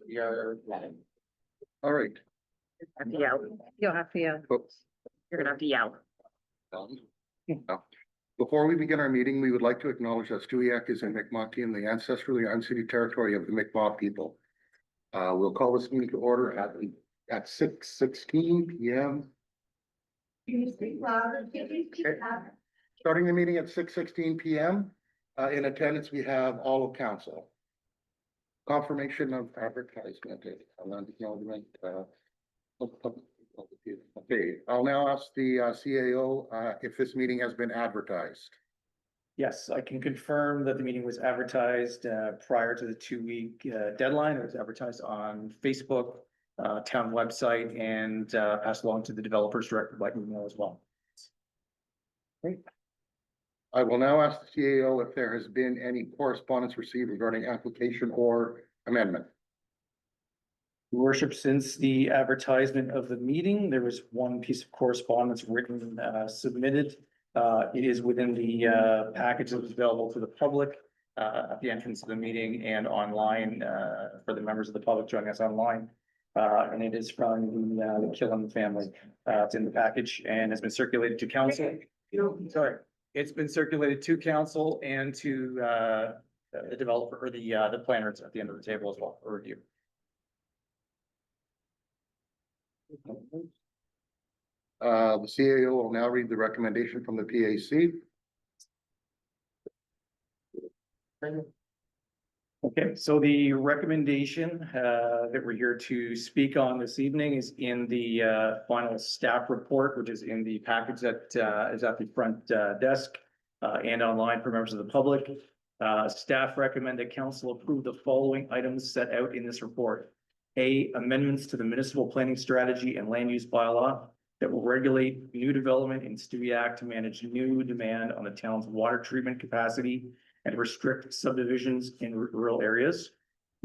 Yeah. All right. Have to yell. You'll have to yell. Oops. You're gonna have to yell. Before we begin our meeting, we would like to acknowledge that Stewiacke is in Mi'kma'ki and the ancestrally unceded territory of the Mi'kmaq people. We'll call this meeting to order at 6:16 p.m. Can you speak louder? Starting the meeting at 6:16 p.m. In attendance, we have all of council. Confirmation of advertisement. Acknowledgement. Okay, I'll now ask the CAO if this meeting has been advertised. Yes, I can confirm that the meeting was advertised prior to the 2-week deadline. It was advertised on Facebook, town website, and passed along to the developers directly by email as well. Great. I will now ask the CAO if there has been any correspondence received regarding application or amendment. Your Worship, since the advertisement of the meeting, there was one piece of correspondence written, submitted. It is within the package that was available to the public at the entrance of the meeting and online for the members of the public joining us online. And it is from the Killen family. It's in the package and has been circulated to council. Sorry, it's been circulated to council and to the developer or the planners at the end of the table as well for review. The CAO will now read the recommendation from the PAC. Okay, so the recommendation that we're here to speak on this evening is in the final staff report, which is in the package that is at the front desk and online for members of the public. Staff recommend that council approve the following items set out in this report. A, amendments to the municipal planning strategy and land use bylaw that will regulate new development in Stewiacke to manage new demand on the town's water treatment capacity and restrict subdivisions in rural areas.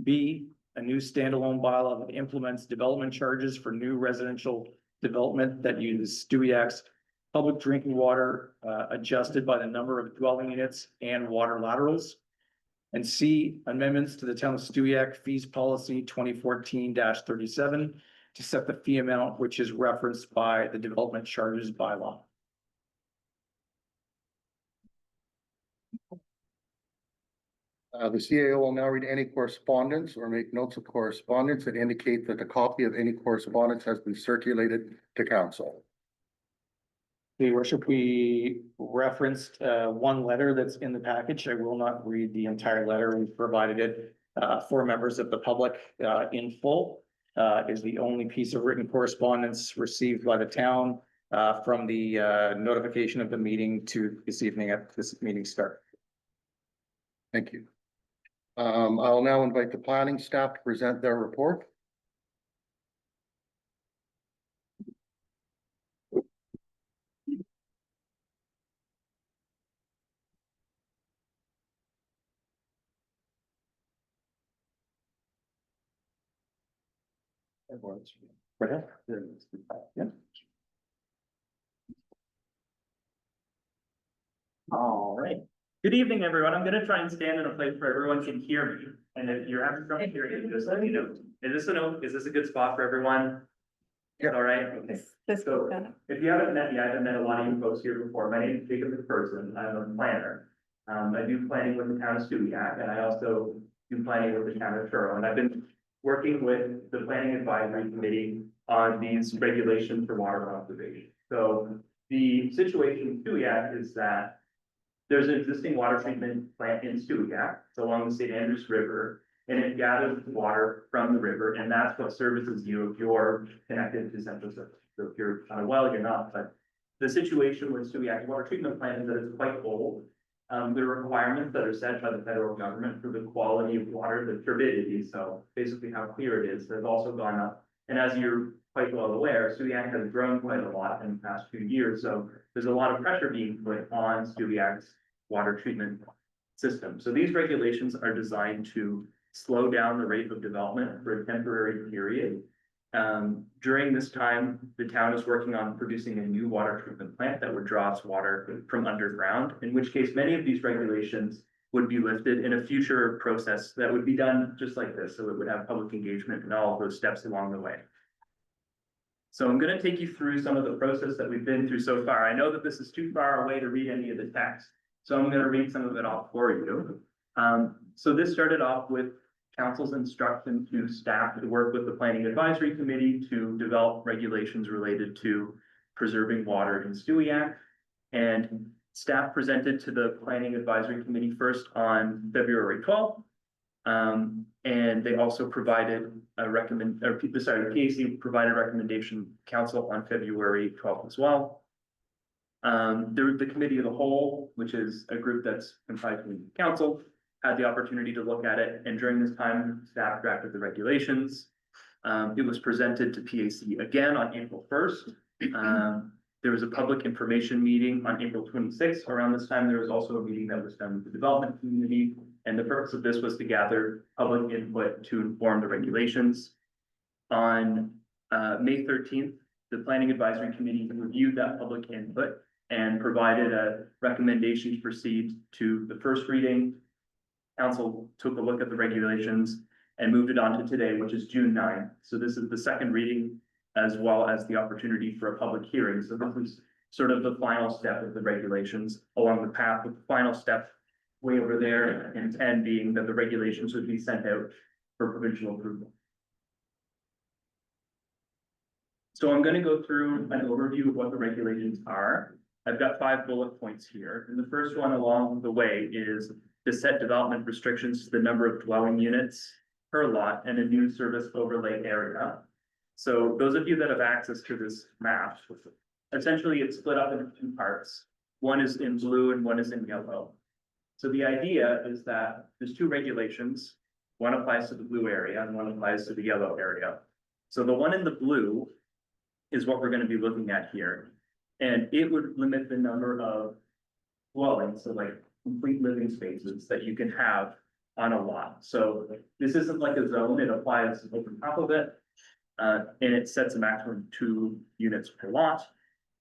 B, a new standalone bylaw that implements development charges for new residential development that uses Stewiacke's public drinking water adjusted by the number of dwelling units and water laterals. And C, amendments to the town of Stewiacke fees policy 2014-37 to set the fee amount, which is referenced by the development charges bylaw. The CAO will now read any correspondence or make notes of correspondence that indicate that a copy of any correspondence has been circulated to council. Your Worship, we referenced one letter that's in the package. I will not read the entire letter. We've provided it for members of the public in full. Is the only piece of written correspondence received by the town from the notification of the meeting to this evening at this meeting start. Thank you. I'll now invite the planning staff to present their report. Right ahead. Yeah. All right. Good evening, everyone. I'm gonna try and stand in a place where everyone can hear me. And if you're having trouble hearing me, just let me know. Is this a good spot for everyone? Yeah. All right. Okay. So if you haven't met me, I haven't met a lot of you folks here before. My name is Jacob McPherson. I'm a planner. I do planning with the town of Stewiacke, and I also do planning with the town of Truro. And I've been working with the planning advisory committee on these regulations for water conservation. So the situation in Stewiacke is that there's an existing water treatment plant in Stewiacke. It's along the St. Andrews River, and it gathers water from the river, and that's what services you if you're connected to central service. So if you're on a well, you're not. But the situation with Stewiacke water treatment plant is that it's quite old. The requirements that are set by the federal government for the quality of water, the turbidity, so basically how clear it is, has also gone up. And as you're quite well aware, Stewiacke has grown quite a lot in the past few years. So there's a lot of pressure being put on Stewiacke's water treatment system. So these regulations are designed to slow down the rate of development for a temporary period. During this time, the town is working on producing a new water treatment plant that would draw its water from underground, in which case many of these regulations would be lifted in a future process that would be done just like this, so it would have public engagement and all of those steps along the way. So I'm gonna take you through some of the process that we've been through so far. I know that this is too far away to read any of the text, so I'm gonna read some of it off for you. So this started off with council's instruction to staff to work with the planning advisory committee to develop regulations related to preserving water in Stewiacke. And staff presented to the planning advisory committee first on February 12th. And they also provided a PAC provided recommendation council on February 12th as well. The committee of the whole, which is a group that's comprised of council, had the opportunity to look at it, and during this time, staff drafted the regulations. It was presented to PAC again on April 1st. There was a public information meeting on April 26th. Around this time, there was also a meeting that was done with the development community. And the purpose of this was to gather public input to inform the regulations. On May 13th, the planning advisory committee reviewed that public input and provided a recommendation to proceed to the first reading. Council took a look at the regulations and moved it on to today, which is June 9th. So this is the second reading, as well as the opportunity for a public hearing. So this is sort of the final step of the regulations along the path, with the final step way over there, and 10 being that the regulations would be sent out for provincial approval. So I'm going to go through an overview of what the regulations are. I've got 5 bullet points here, and the first one along the way is to set development restrictions to the number of dwelling units per lot and a new service overlay area. So those of you that have access to this map, essentially it's split up into 2 parts. One is in blue and one is in yellow. So the idea is that there's 2 regulations. One applies to the blue area and one applies to the yellow area. So the one in the blue is what we're going to be looking at here. And it would limit the number of dwellings, so like complete living spaces that you can have on a lot. So this isn't like a zone, it applies over top of it. And it sets a maximum 2 units per lot.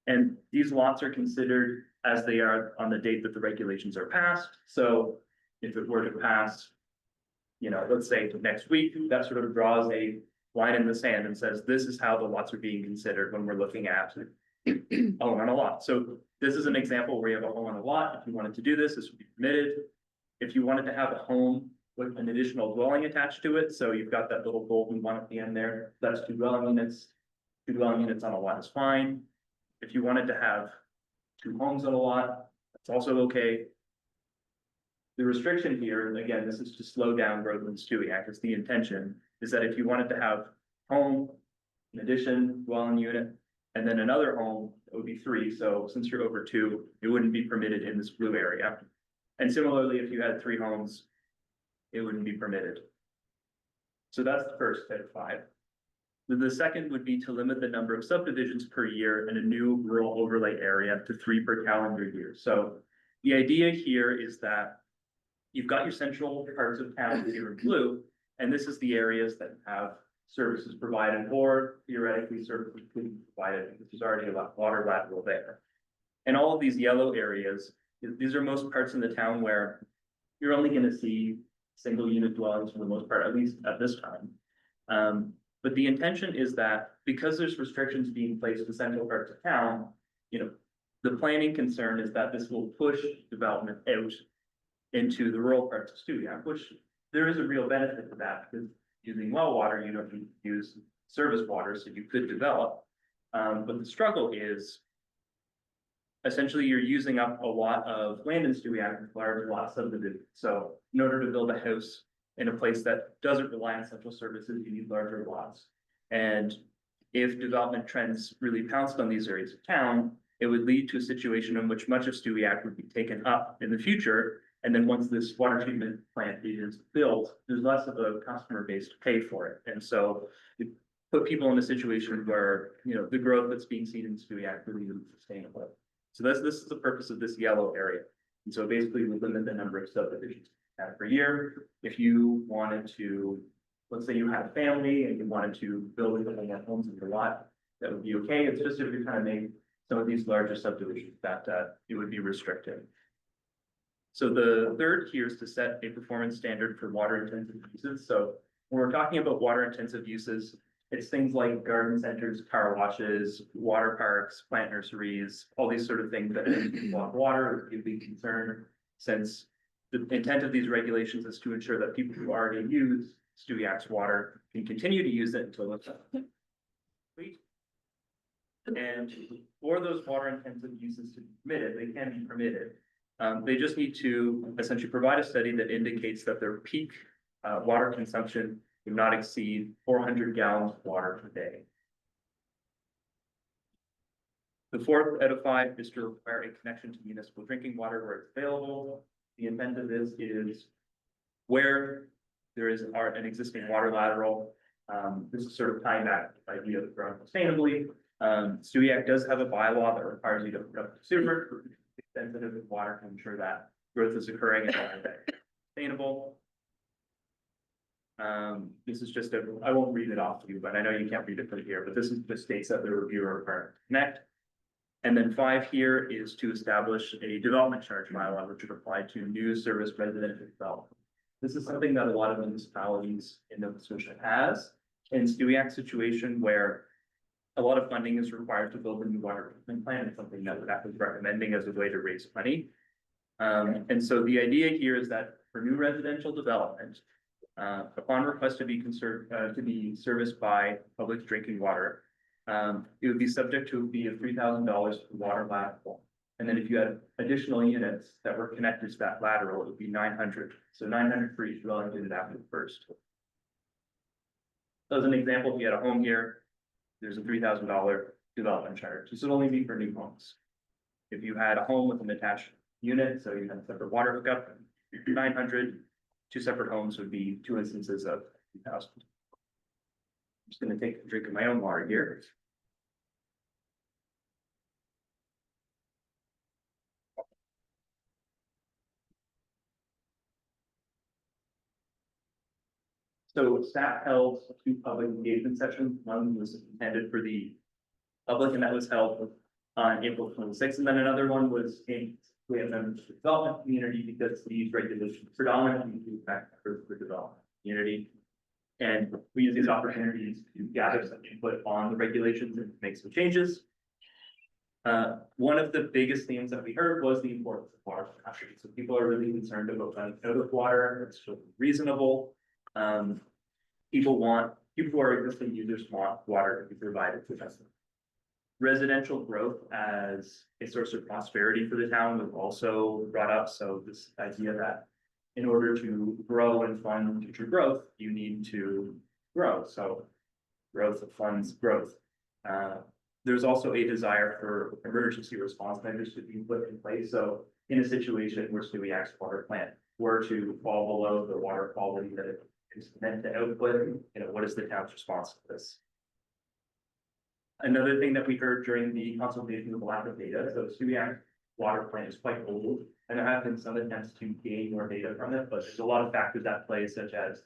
And these lots are considered as they are on the date that the regulations are passed. So if it were to pass, you know, let's say next week, that sort of draws a line in the sand and says, this is how the lots are being considered when we're looking at a home on a lot. So this is an example where you have a home on a lot. If you wanted to do this, this would be permitted. If you wanted to have a home with an additional dwelling attached to it, so you've got that little golden one at the end there, that's 2 dwelling units. 2 dwelling units on a lot is fine. If you wanted to have 2 homes on a lot, that's also okay. The restriction here, and again, this is to slow down growth in Stewiacke, is the intention, is that if you wanted to have home, in addition, dwelling unit, and then another home, it would be 3. So since you're over 2, it wouldn't be permitted in this blue area. And similarly, if you had 3 homes, it wouldn't be permitted. So that's the first set of 5. The second would be to limit the number of subdivisions per year in a new rural overlay area to 3 per calendar year. So the idea here is that you've got your central parts of town here in blue, and this is the areas that have services provided, or theoretically services could be provided, because there's already a lot of water lateral there. And all of these yellow areas, these are most parts in the town where you're only going to see single unit dwellings for the most part, at least at this time. But the intention is that because there's restrictions being placed in central parts of town, you know, the planning concern is that this will push development out into the rural parts of Stewiacke, which there is a real benefit to that, because using well water, you don't need to use service water, so you could develop. But the struggle is essentially you're using up a lot of land in Stewiacke with large lot subdivisions. So in order to build a house in a place that doesn't rely on central services, you need larger lots. And if development trends really pounced on these areas of town, it would lead to a situation in which much of Stewiacke would be taken up in the future. And then once this water treatment plant is built, there's less of a customer base to pay for it. And so it put people in a situation where, you know, the growth that's being seen in Stewiacke really isn't sustainable. So this is the purpose of this yellow area. And so basically we limit the number of subdivisions per year. If you wanted to, let's say you had a family and you wanted to build a couple of homes in your lot, that would be okay. It's just if you're trying to make some of these larger subdivisions that it would be restricted. So the third here is to set a performance standard for water intensive uses. So when we're talking about water intensive uses, it's things like garden centers, car washes, water parks, plant nurseries, all these sort of things that want water would be concerned, since the intent of these regulations is to ensure that people who already use Stewiacke's water can continue to use it until it's complete. And for those water intensive uses to be permitted, they can be permitted. They just need to essentially provide a study that indicates that their peak water consumption would not exceed 400 gallons of water per day. The fourth out of 5 is to require a connection to municipal drinking water where it's available. The intent of this is where there is an existing water lateral. This is sort of tying back to the idea of growing sustainably. Stewiacke does have a bylaw that requires you to put up sewer sensitive water to ensure that growth is occurring and that it's sustainable. This is just I won't read it off to you, but I know you can't read it from here, but this is the states that the reviewer required to connect. And then 5 here is to establish a development charge bylaw, which would apply to new service residential development. This is something that a lot of municipalities in Nova Scotia has. In Stewiacke's situation where a lot of funding is required to build a new water treatment plant, it's something that WDAC was recommending as a way to raise money. And so the idea here is that for new residential development, upon request to be serviced by public drinking water, it would be subject to be $3,000 for water lateral. And then if you had additional units that were connected to that lateral, it would be 900. So 900 for each dwelling unit after the first. So as an example, if you had a home here, there's a $3,000 development charge. This would only be for new homes. If you had a home with an attached unit, so you had a separate water hookup, 900. 2 separate homes would be 2 instances of 2,000. I'm just going to take a drink of my own water here. So staff held 2 public engagement sessions. One was intended for the public, and that was held on April 26th. And then another one was in members of the development community, because these regulations predominantly do affect the development community. And we use these opportunities to gather some input on the regulations and make some changes. One of the biggest themes that we heard was the importance of water capacity. So people are really concerned about running out of water. It's reasonable. People who are existing users want water to be provided to them. Residential growth as a source of prosperity for the town was also brought up. So this idea that in order to grow and fund future growth, you need to grow. So growth funds growth. There's also a desire for emergency response measures to be put in place. So in a situation where Stewiacke's water plant were to fall below the water quality that it is meant to output, what is the town's response to this? Another thing that we heard during the consultation with the lack of data, so Stewiacke water plant is quite old, and there have been some attempts to gain more data from it, but there's a lot of factors at play, such as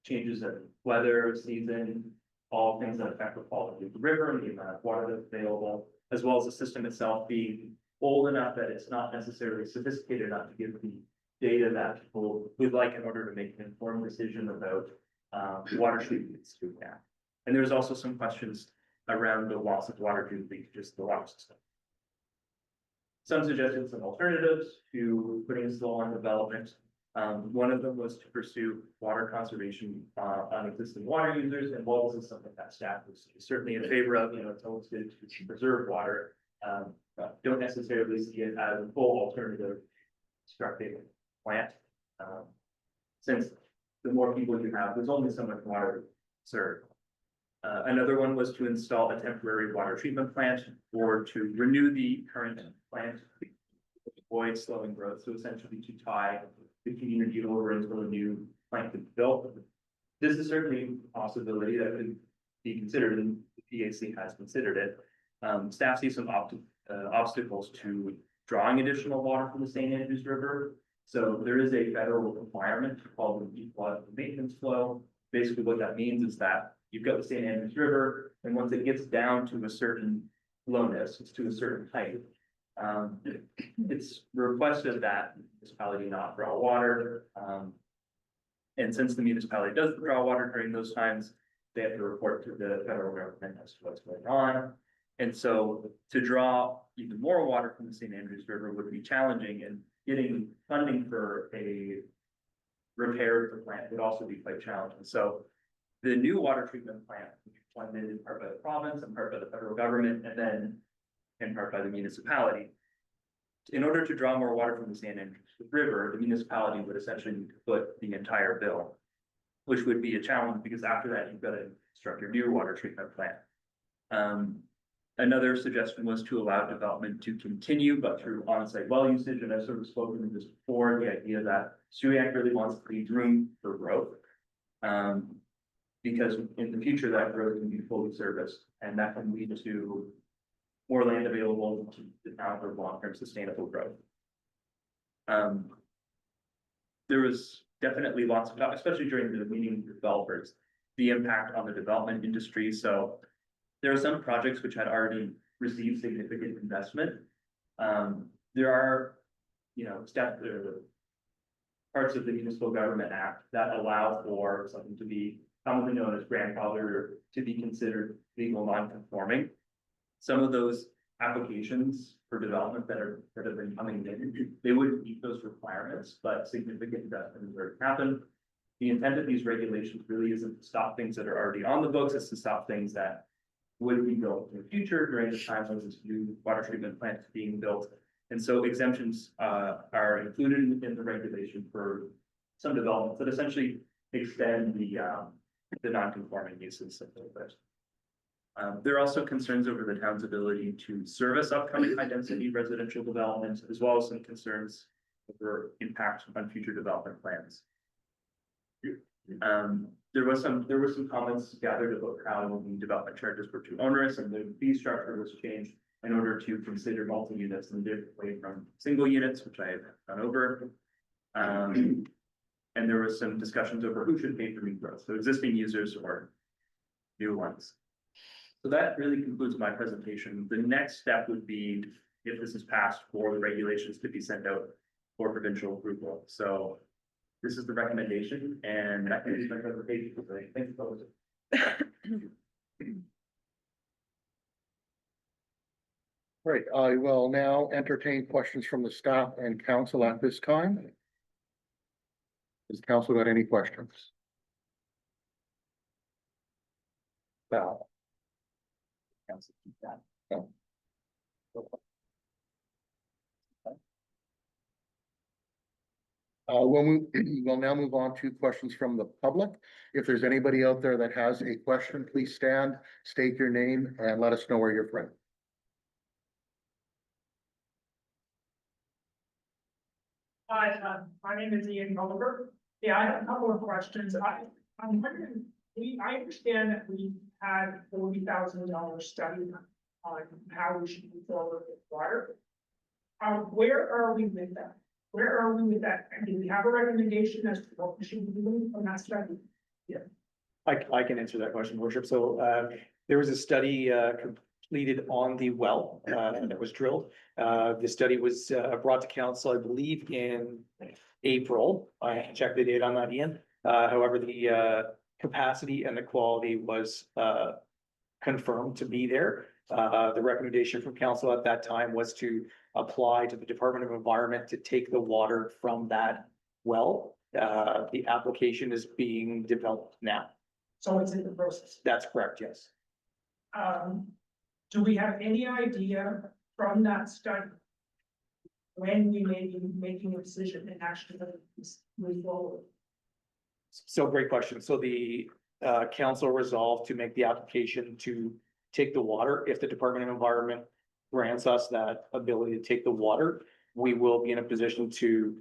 changes in weather, season, all things that affect the quality of the river and the amount of water that's available, as well as the system itself being old enough that it's not necessarily sophisticated enough to give the data that people would like in order to make an informed decision about water treatment in Stewiacke. And there's also some questions around the loss of water due to leakages to the water system. Some suggested some alternatives to putting a slow on development. One of them was to pursue water conservation on existing water users, and while this is something that staff was certainly in favor of, it's always good to preserve water. Don't necessarily see it as a full alternative to constructing a plant, since the more people you have, there's only so much water served. Another one was to install a temporary water treatment plant or to renew the current plant, avoid slowing growth. So essentially to tie the community over until a new plant is built. This is certainly a possibility that could be considered, and the PAC has considered it. Staff sees some obstacles to drawing additional water from the St. Andrews River. So there is a federal requirement called the deep flood maintenance flow. Basically what that means is that you've got the St. Andrews River, and once it gets down to a certain lowness, it's to a certain height, it's requested that the municipality not draw water. And since the municipality does draw water during those times, they have to report to the federal government as to what's going on. And so to draw even more water from the St. Andrews River would be challenging, and getting funding for a repair of the plant would also be quite challenging. So the new water treatment plant, which is funded in part by the province and part by the federal government, and then in part by the municipality. In order to draw more water from the St. Andrews River, the municipality would essentially need to foot the entire bill, which would be a challenge because after that, you've got to construct your new water treatment plant. Another suggestion was to allow development to continue, but through on-site well usage, and I've sort of spoken to this before, the idea that Stewiacke really wants to leave room for growth. Because in the future, that growth can be fully serviced, and that can lead to more land available to the town for long-term sustainable growth. There was definitely lots of talk, especially during the meeting with developers, the impact on the development industry. So there are some projects which had already received significant investment. There are, parts of the Municipal Government Act that allow for something to be commonly known as grandfathered or to be considered legal non-conforming. Some of those applications for development that have been coming in, they wouldn't meet those requirements, but significant investment has already happened. The intent of these regulations really isn't to stop things that are already on the books, it's to stop things that would be built in the future during the time of this new water treatment plant being built. And so exemptions are included in the regulation for some developments that essentially extend the non-conforming uses a little bit. There are also concerns over the town's ability to service upcoming high-density residential developments, as well as some concerns over impact on future development plans. There were some comments gathered about how the development charges were too onerous, and the fee structure was changed in order to consider multi-units in a different way from single units, which I have gone over. And there was some discussions over who should pay for new growth, so existing users or new ones. So that really concludes my presentation. The next step would be, if this is passed, for the regulations to be sent out for provincial approval. So this is the recommendation, and that concludes my presentation for today. Thank you, folks. Right, I will now entertain questions from the staff and council at this time. Has council got any questions? Val? No. We'll now move on to questions from the public. If there's anybody out there that has a question, please stand, state your name, and let us know where you're from. Hi, my name is Ian Gulliver. Yeah, I have a couple of questions. I'm wondering, I understand that we had $40,000 study on how we should move forward with water. Where are we with that? Where are we with that? And do we have a recommendation as to what we should be doing from that study? I can answer that question, Worship. So there was a study completed on the well that was drilled. The study was brought to council, I believe, in April. I checked the date on that, Ian. However, the capacity and the quality was confirmed to be there. The recommendation from council at that time was to apply to the Department of Environment to take the water from that well. The application is being developed now. So it's in the process. That's correct, yes. Do we have any idea from that study when we may be making a decision and actually move forward? So great question. So the council resolved to make the application to take the water. If the Department of Environment grants us that ability to take the water, we will be in a position to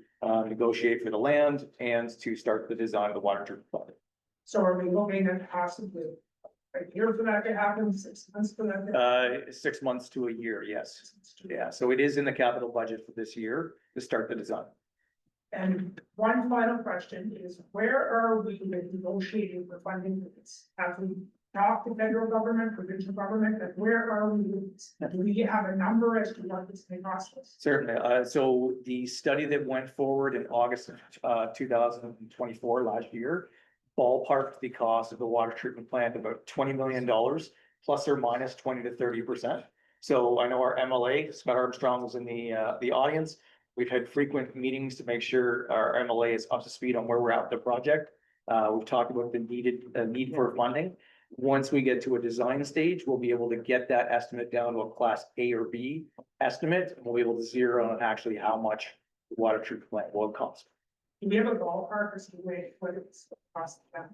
negotiate for the land and to start the design of the water treatment plant. So are we looking at possibly a year for that to happen, 6 months for that? To happen? 6 months to a year, yes. Yeah, so it is in the capital budget for this year to start the design. And one final question is, where are we with negotiating for funding for this? Have we talk to federal government, provincial government, and where are we with this? Do we have a number as to what this may cost us? Certainly, so the study that went forward in August of 2024 last year. Ballparked the cost of the water treatment plant about $20 million, plus or minus 20 to 30%. So I know our MLA, Scott Armstrong, was in the audience. We've had frequent meetings to make sure our MLA is up to speed on where we're at with the project. We've talked about the need for funding. Once we get to a design stage, we'll be able to get that estimate down to a class A or B estimate. And we'll be able to zero on actually how much the water treatment plant will cost. Do we have a ballpark as to what it's cost them?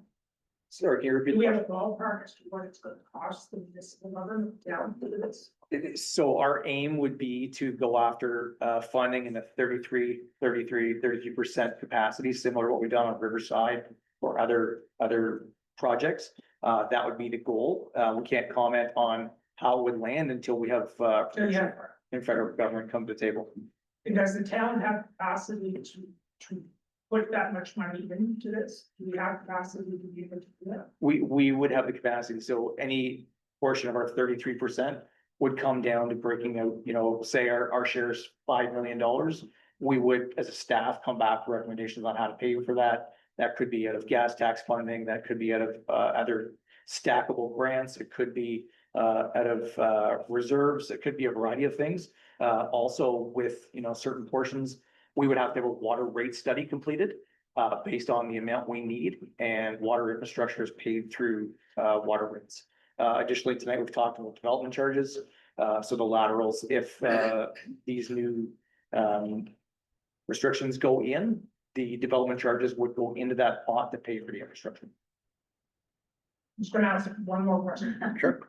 Sorry, can you repeat? Do the we have question? a ballpark as to what it's gonna cost the municipal government down to this? So our aim would be to go after funding in the 33% capacity, similar to what we've done on Riverside or other projects. That would be the goal. We can't comment on how it would land until we have Yeah. and federal government come to the table. And does the town have capacity to put that much money into this? Do we have capacity to be able to do that? We would have the capacity, so any portion of our 33% would come down to breaking out, say our share is $5 million. We would, as a staff, come back with recommendations on how to pay for that. That could be out of gas tax funding, that could be out of other stackable grants, it could be out of reserves, it could be a variety of things. Also with, certain portions, we would have to have a water rate study completed based on the amount we need, and water infrastructure is paid through water rates. Additionally, tonight we've talked about development charges, so the laterals, if these new restrictions go in, the development charges would go into that pot to pay for the infrastructure. I'm just gonna ask one more question. Sure.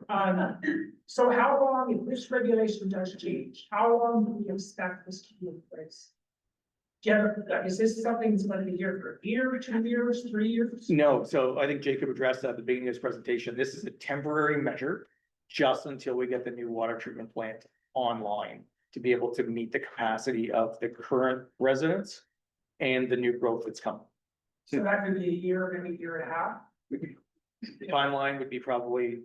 So how long, if this regulation does change, how long do we expect this to be in place? Do you have, is this something that's gonna be here for a year, 2 years, 3 years? No, so I think Jacob addressed that at the beginning of his presentation. This is a temporary measure just until we get the new water treatment plant online to be able to meet the capacity of the current residents and the new growth that's coming. So that could be a year, maybe a year and a half. Timeline would be probably,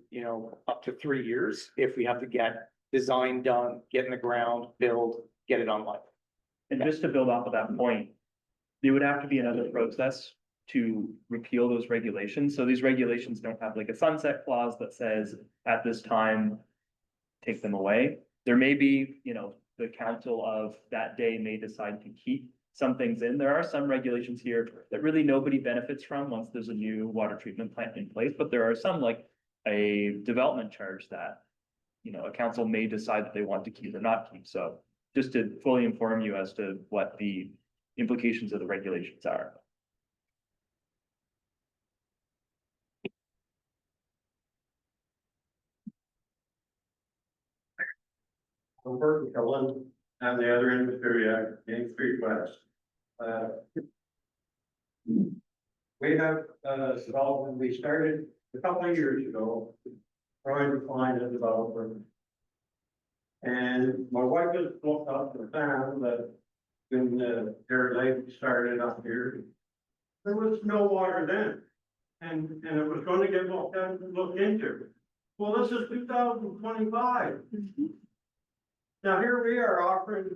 up to 3 years if we have to get design done, get in the ground, build, get it online. And just to build off of that point, there would have to be another process to repeal those regulations. So these regulations don't have like a sunset clause that says at this time, take them away. There may be, the council of that day may decide to keep some things in. There are some regulations here that really nobody benefits from once there's a new water treatment plant in place, but there are some like a development charge that, a council may decide that they want to keep or not keep. So just to fully inform you as to what the implications of the regulations are. Over Cullen on the other end of the Main Street West. We have development, we started a couple of years ago, trying to find a developer. And my wife has looked up and found that when their lake started up here, there was no water then. And it was going to get looked into. Well, this is 2025. Now, here we are offering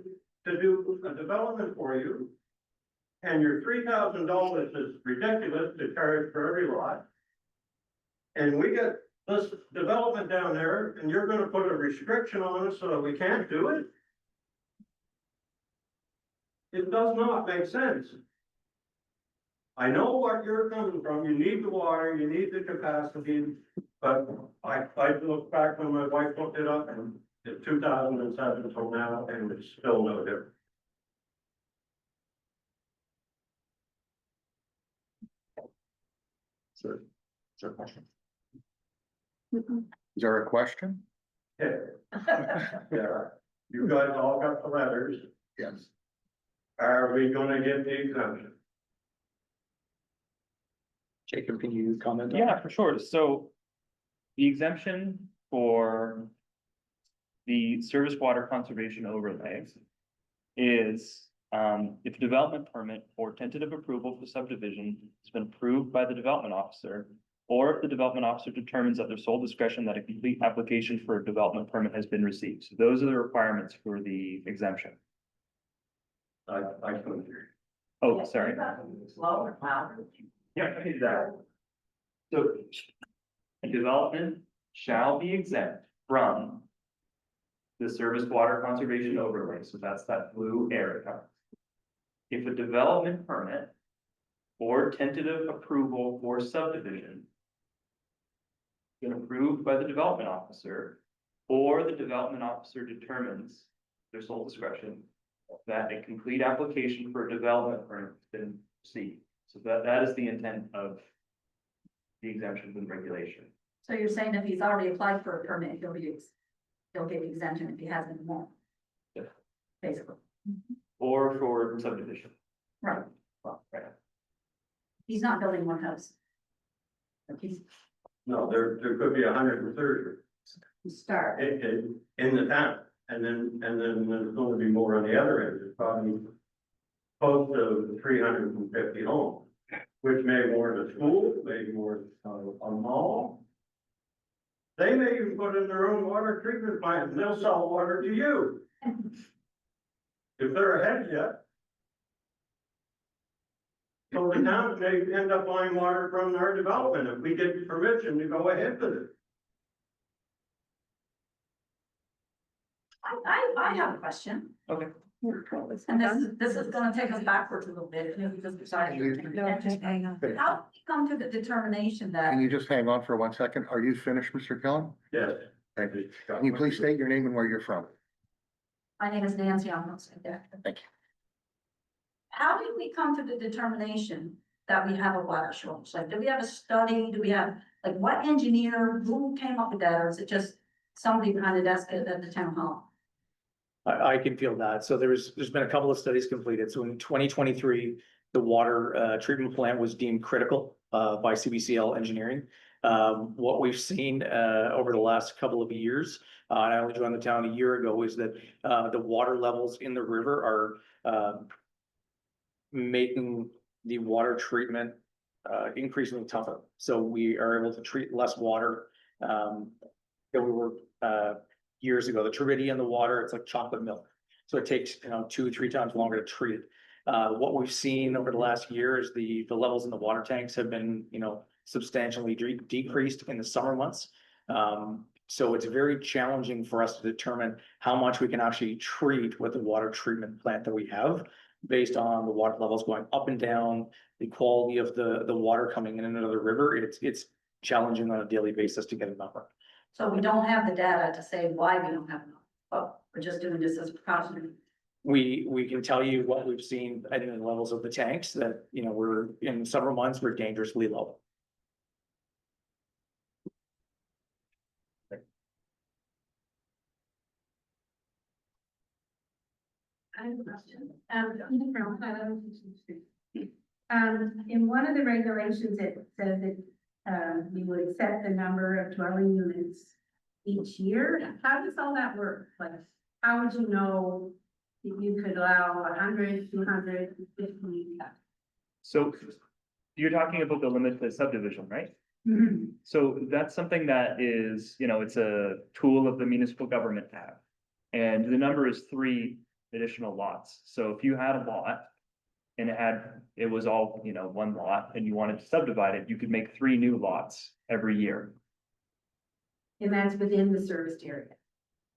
to do a development for you. And your $3,000 is ridiculous to charge for every lot. And we get this development down there and you're gonna put a restriction on us so that we can't do it? It does not make sense. I know what you're coming from. You need the water, you need the capacity, but I look back when my wife looked it up and it's 2007 until now, and it's still no different. Sir, is there a question? Is there a question? Yeah. Yeah, you guys all got the letters. Yes. Are we gonna get the exemption? Jacob, can you comment? on Yeah, that? for sure. So the exemption for the service water conservation overlay is if a development permit or tentative approval for subdivision has been approved by the development officer or if the development officer determines at their sole discretion that a complete application for a development permit has been received. So those are the requirements for the exemption. I couldn't hear. Oh, sorry. Slower, louder. Yeah, I can do that. So a development shall be exempt from the service water conservation overlay, so that's that blue area. If a development permit or tentative approval for subdivision been approved by the development officer, or the development officer determines their sole discretion that a complete application for a development permit has been received. So that is the intent of the exemptions and regulation. So you're saying if he's already applied for a permit, he'll get exemption if he hasn't more? Yeah. Basically, Or for subdivision. right, Well, right. he's not building one house. Like he's No, there could be 130 start, in the town, and then there's going to be more on the other end, there's probably close to 350 homes, which may warrant a school, may warrant a mall. They may even put in their own water treatment plant, and they'll sell water to you. If they're ahead yet. So the town may end up buying water from our development if we get permission to go ahead with it. I have a question, Okay. and this is gonna take us backwards a little bit, if you just decide. hang on. How do we come to the determination that? Can you just hang on for 1 second? Are you finished, Mr. Kellen? Yes. Thank you. Can you please state your name and where you're from? My name is Nancy, I'm not saying that. Thank you. How did we come to the determination that we have a water shortage? Like, do we have a study? Do we have, like, what engineer, who came up with that? Or is it just somebody behind the desk at the town hall? I can feel that. So there's been a couple of studies completed. So in 2023, the water treatment plant was deemed critical by CBCL Engineering. What we've seen over the last couple of years, and I only joined the town a year ago, is that the water levels in the river are making the water treatment increasingly tougher. So we are able to treat less water than we were years ago. The turbidity in the water, it's like chocolate milk. So it takes, 2-3 times longer to treat it. What we've seen over the last year is the levels in the water tanks have been, substantially decreased in the summer months. So it's very challenging for us to determine how much we can actually treat with the water treatment plant that we have, based on the water levels going up and down, the quality of the water coming in and out of the river. It's challenging on a daily basis to get a number. So we don't have the data to say why we don't have enough, but we're just doing this as precautionary. We can tell you what we've seen in the levels of the tanks that, we're in summer months, we're dangerously low. I have a question. In one of the regulations, it says that, you would set the number of dwelling units each year. How does all that work? Like, how would you know if you could allow 100, 250? So you're talking about the limit to subdivision, right? Mhm. So that's something that is, it's a tool of the municipal government to have. And the number is 3 additional lots. So if you had a lot and it was all, one lot and you wanted to subdivide it, you could make 3 new lots every year. And that's within the serviced area.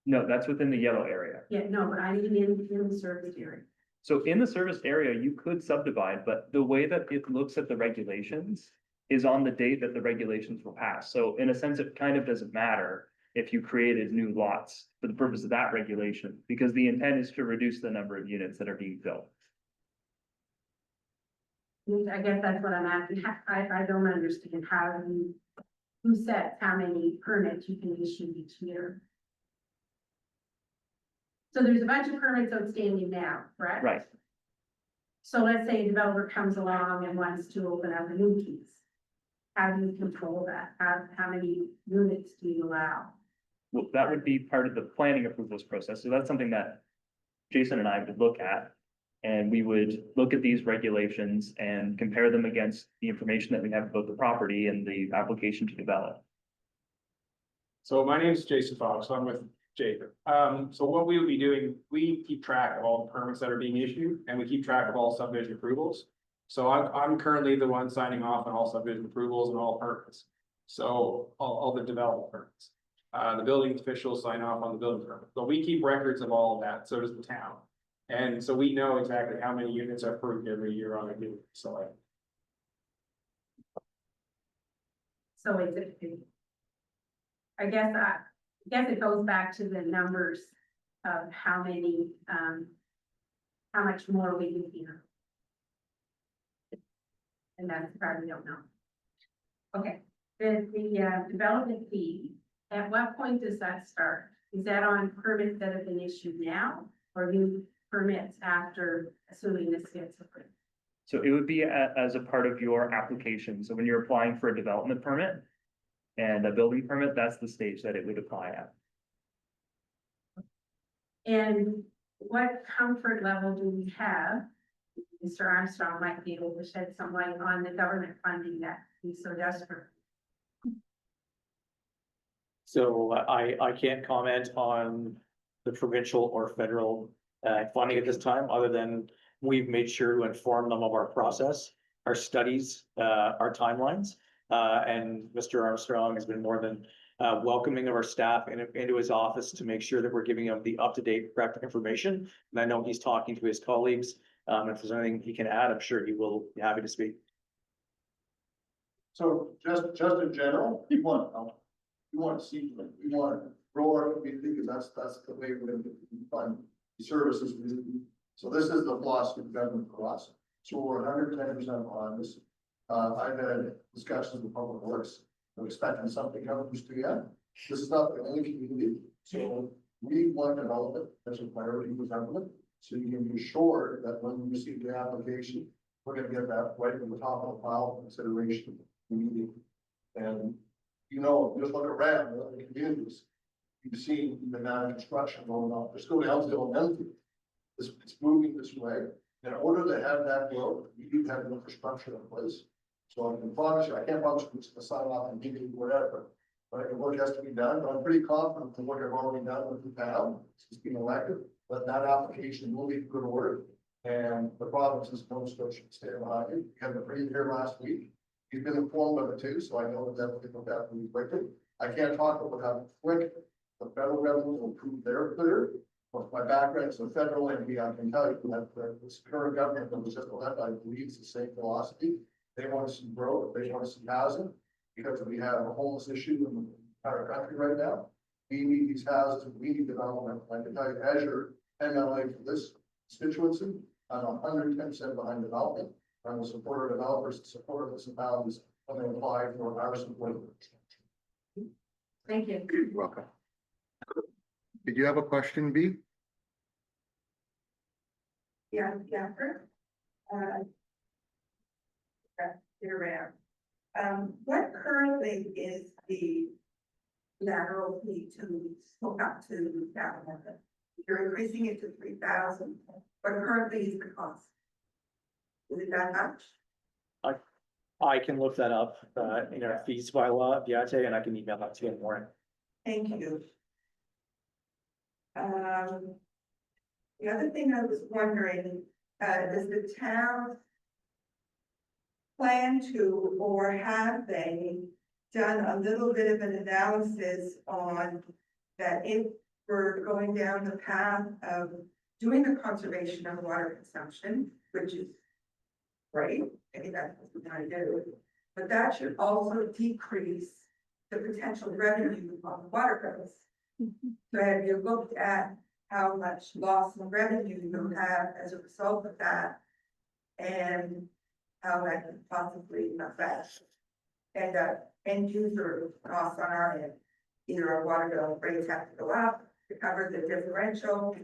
No, that's within the yellow area. Yeah, no, but I mean in the serviced area. So in the serviced area, you could subdivide, but the way that it looks at the regulations is on the date that the regulations were passed. So in a sense, it kind of doesn't matter if you created new lots for the purpose of that regulation, because the intent is to reduce the number of units that are being built. I guess that's what I'm asking. I don't understand who sets how many permits you can issue each year. So there's a bunch of permits outstanding now, correct? Right. So let's say a developer comes along and wants to open up a new piece. How do you control that? How many units do you allow? Well, that would be part of the planning approvals process. So that's something that Jason and I would look at. And we would look at these regulations and compare them against the information that we have about the property and the application to develop. So my name is Jason Fox, I'm with Jacob. So what we would be doing, we keep track of all the permits that are being issued and we keep track of all subdivision approvals. So I'm currently the one signing off on all subdivision approvals and all permits. So all the development permits. The building officials sign off on the building permit, but we keep records of all of that, so does the town. And so we know exactly how many units are approved every year on a given site. So I guess it goes back to the numbers of how many, how much more we need here. And that's the part we don't know. Okay, the development fee, at what point does that start? Is that on permits that have been issued now, or new permits after, assuming this gets approved? So it would be as a part of your application. So when you're applying for a development permit and a building permit, that's the stage that it would apply at. And what comfort level do we have? Mr. Armstrong might be able to shed some light on the government funding that he's so desperate. So I can't comment on the provincial or federal funding at this time, other than we've made sure to inform them of our process, our studies, our timelines. And Mr. Armstrong has been more than welcoming of our staff into his office to make sure that we're giving him the up-to-date correct information. And I know he's talking to his colleagues. If there's anything he can add, I'm sure he will be happy to speak. So just in general, we want to see, we want to grow our community, because that's the way we're going to fund the services. So this is the philosophy of government for us. So we're 110% on this. I've had discussions with Public Works. I'm expecting something coming from Stuya. This is not the only community. So we want development as a priority for government. So you can be sure that when we receive the application, we're going to get that right in the top of the pile of consideration immediately. And just look around the communities. You've seen the amount of construction going on. There's still Elmsdale and Enfield. It's moving this way. In order to have that growth, you need to have the infrastructure in place. So I can promise you, I can't promise you to sign off and give you whatever. But the work has to be done. But I'm pretty confident the work I've already done with the town, since being elected, but that application will be good order. And the province is no solution to stay behind you. We had the premier here last week. He's been informed of it too, so I know that they'll look at really quickly. I can't talk about how quick the federal government will approve their clear. But my background is a federal entity, I can tell you that this current government that was just elected, I believe, is the same philosophy. They want to see growth, they want to see housing, because we have a homeless issue in our country right now. We need these houses, we need development. I can tell you, as your MLA for this constituency, I'm 110% behind development. I'm a supporter of developers, support municipalities when they apply for our support. Thank you. You're welcome. Did you have a question, B? Yeah, Jennifer. You're around. What currently is the lateral fee to hook up to the government? You're increasing it to 3,000. What currently is the cost? Is it that much? I can look that up in our fees by law, Viate, and I can email that to you in the morning. Thank you. The other thing I was wondering, does the town plan to, or have they done a little bit of an analysis on that if we're going down the path of doing the conservation of water consumption, which is great, I think that's what we're trying to do, but that should also decrease the potential revenue on water bills. So have you looked at how much loss in revenue you have as a result of that? And how that could possibly affect end user costs on our end? Either our water bill rates have to go up to cover the differential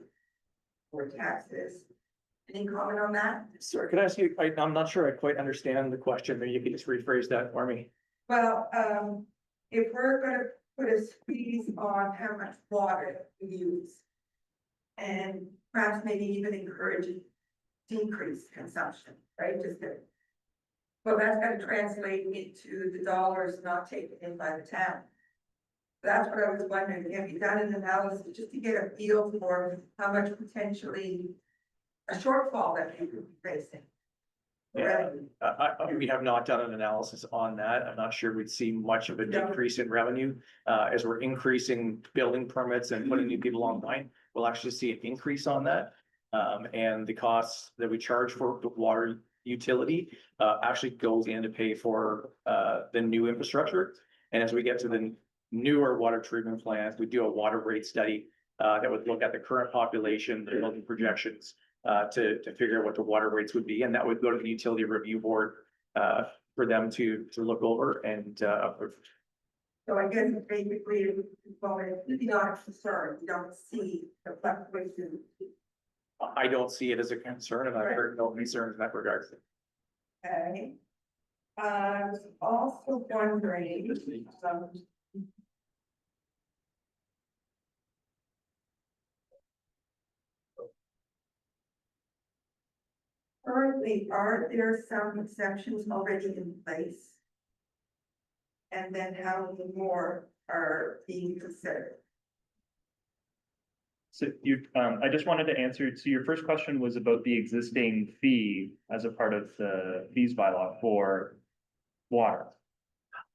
or taxes. Any comment on that? Sorry, could I ask you, I'm not sure I quite understand the question. Maybe you could just rephrase that for me. Well, if we're gonna put a squeeze on how much water we use, and perhaps maybe even encourage decrease consumption, right? Just that. Well, that's gonna translate into the dollars not taken in by the town. That's what I was wondering, have you done an analysis just to get a feel for how much potentially a shortfall that you could be facing? Yeah. We have not done an analysis on that. I'm not sure we'd see much of a No. decrease in revenue. As we're increasing building permits and putting new people online, we'll actually see an increase on that. And the costs that we charge for the water utility, actually goes in to pay for, the new infrastructure. And as we get to the newer water treatment plants, we do a water rate study, that would look at the current population, the building projections, to figure out what the water rates would be, and that would go to the utility review board, for them to look over and, approve. So I guess basically, well, it's not a concern, you don't see the fluctuation. I don't see it as a concern, and I've heard no concerns in that regard. Okay. I was also wondering, currently, are there some exceptions already in place? And then how many more are being considered? So I just wanted to answer, so your first question was about the existing fee as a part of the fees bylaw for water.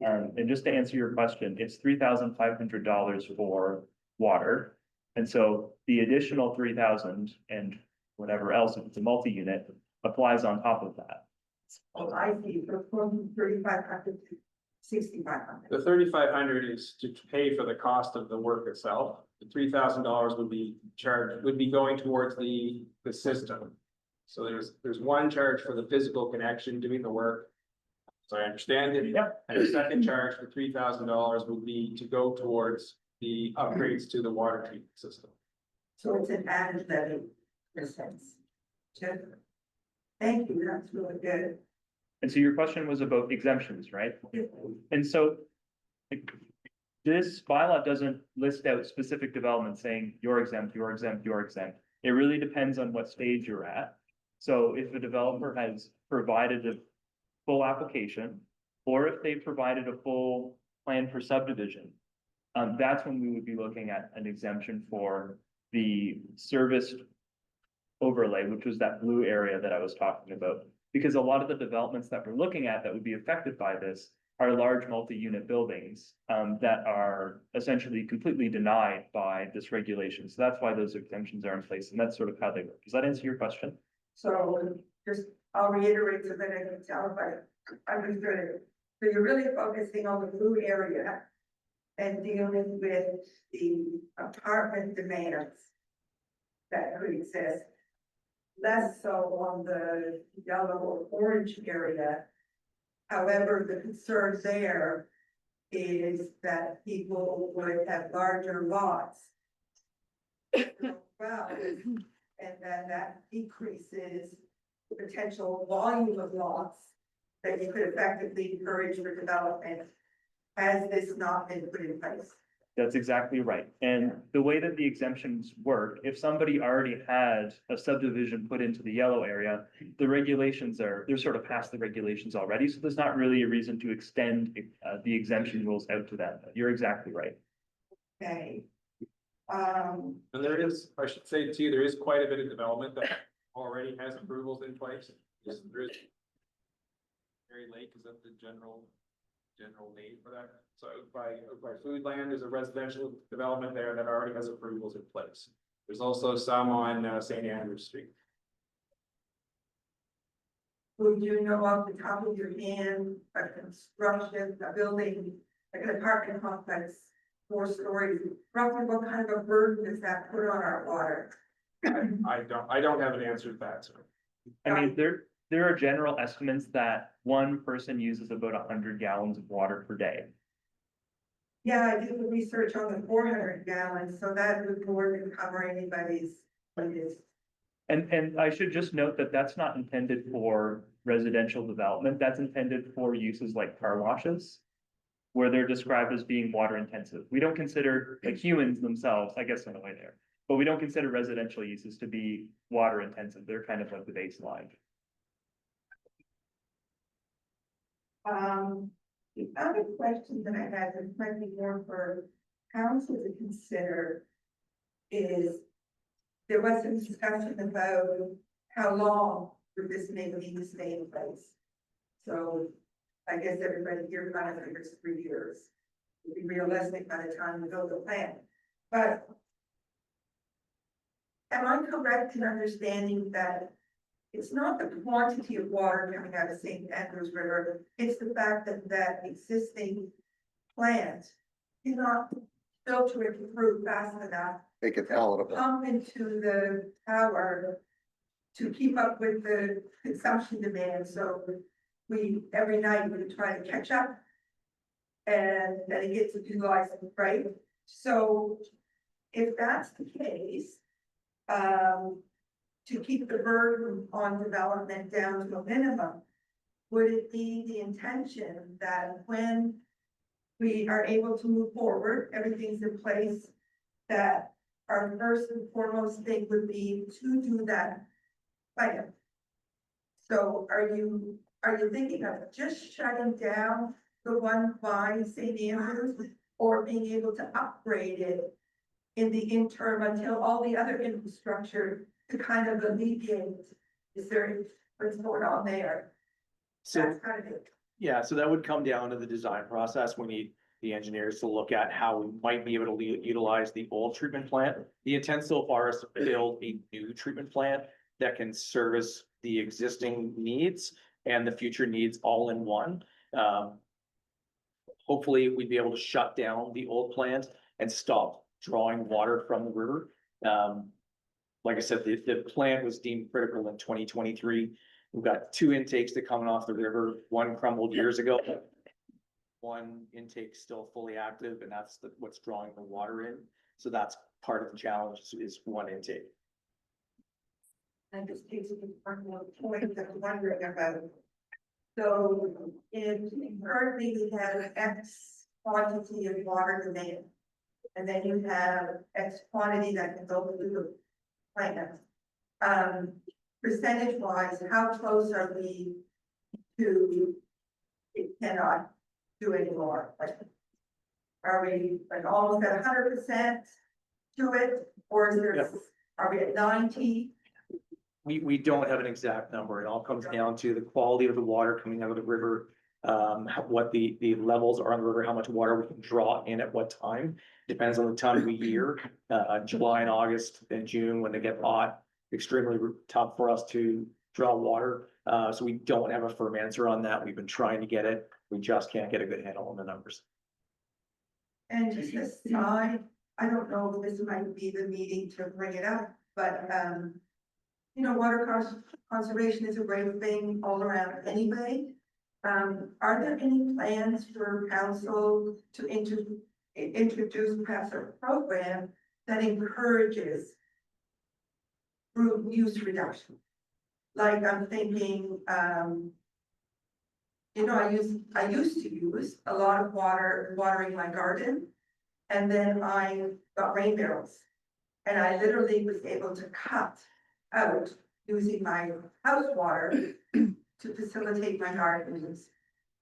And just to answer your question, it's $3,500 for water. And so the additional 3,000 and whatever else, if it's a multi-unit, applies on top of that. Oh, I see, from 3,500 to 6,500. The 3,500 is to pay for the cost of the work itself. The $3,000 would be charged, would be going towards the system. So there's one charge for the physical connection doing the work. So I understand it. Yep. And the second charge for $3,000 would be to go towards the upgrades to the water treatment system. So it's an added levy, in a sense. Good. Thank you, that's really good. And so your question was about exemptions, right? And so like, this bylaw doesn't list out specific developments saying you're exempt, you're exempt, you're exempt. It really depends on what stage you're at. So if a developer has provided a full application, or if they provided a full plan for subdivision, that's when we would be looking at an exemption for the serviced overlay, which was that blue area that I was talking about. Because a lot of the developments that we're looking at that would be affected by this are large multi-unit buildings that are essentially completely denied by this regulation. So that's why those exemptions are in place, and that's sort of how they work. Does that answer your question? So just, I'll reiterate so that I can tell if I understood it. So you're really focusing on the blue area and dealing with the apartment demands that could exist. Less so on the yellow or orange area. However, the concern there is that people would have larger lots. Well, and then that decreases the potential volume of lots that you could effectively encourage for development. Has this not been put in place? That's exactly right. And the way that the exemptions work, if somebody already had a subdivision put into the yellow area, the regulations they're sort of past the regulations already. So there's not really a reason to extend the exemption rules out to them. You're exactly right. Okay. And there is, I should say too, there is quite a bit of development that already has approvals in place. There is Mary Lake, is that the general name for that? So by Foodland, there's a residential development there that already has approvals in place. There's also some on St. Andrews Street. Would you know off the top of your hand, a construction, a building, like an apartment complex, 4 stories, roughly what kind of a burden does that put on our water? I don't have an answer to that, sir. I mean, there are general estimates that one person uses about 100 gallons of water per day. Yeah, I did the research on the 400 gallons, so that would more than cover anybody's. And I should just note that that's not intended for residential development. That's intended for uses like car washes, where they're described as being water intensive. We don't consider like humans themselves, I guess in a way there, But we don't consider residential uses to be water intensive. They're kind of like the baseline. The other question that I had, that might be more for council to consider, is there was some discussion about how long would this maybe need to stay in place. So I guess everybody here kind of figures 3 years. To be realistic by the time we build the plan, but am I correct in understanding that it's not the quantity of water coming out of St. Andrews River, it's the fact that that existing plant cannot filter it through fast enough, Make it palatable. pump into the tower to keep up with the consumption demand, so every night we try to catch up. And then it gets utilized, right? So if that's the case, to keep the burden on development down to a minimum, would it be the intention that when we are able to move forward, everything's in place, that our first and foremost thing would be to do that plan? So are you thinking of just shutting down the one by St. Andrews, or being able to upgrade it in the interim until all the other infrastructure to kind of alleviate, is there, what's going on there? So, That's kind of it. yeah, so that would come down to the design process. We need the engineers to look at how we might be able to utilize the old treatment plant. The intent so far is to build a new treatment plant that can service the existing needs and the future needs all in one. Hopefully, we'd be able to shut down the old plant and stop drawing water from the river. Like I said, the plant was deemed critical in 2023. We've got 2 intakes that coming off the river. One crumbled years ago. One intake still fully active, and that's what's drawing the water in. So that's part of the challenge is one intake. And this takes me to one point that I'm wondering about. So in currently we have X quantity of water demand. And then you have X quantity that can go through the plant. Percentage wise, how close are we to it cannot do anymore? Like, are we like almost at 100% to it, or is there, Yep. are we at 90? We don't have an exact number. It all comes down to the quality of the water coming out of the river. What the levels are on the river, how much water we can draw in at what time, depends on the time of the year. July and August and June, when they get hot, extremely tough for us to draw water. So we don't have a firm answer on that. We've been trying to get it. We just can't get a good handle on the numbers. And just aside, I don't know if this might be the meeting to bring it up, but, you know, conservation is a great thing all around anyway. Are there any plans for council to introduce perhaps a program that encourages group use reduction? Like I'm thinking, you know, I used to use a lot of water watering my garden, and then I got rain barrels. And I literally was able to cut out using my house water to facilitate my gardens.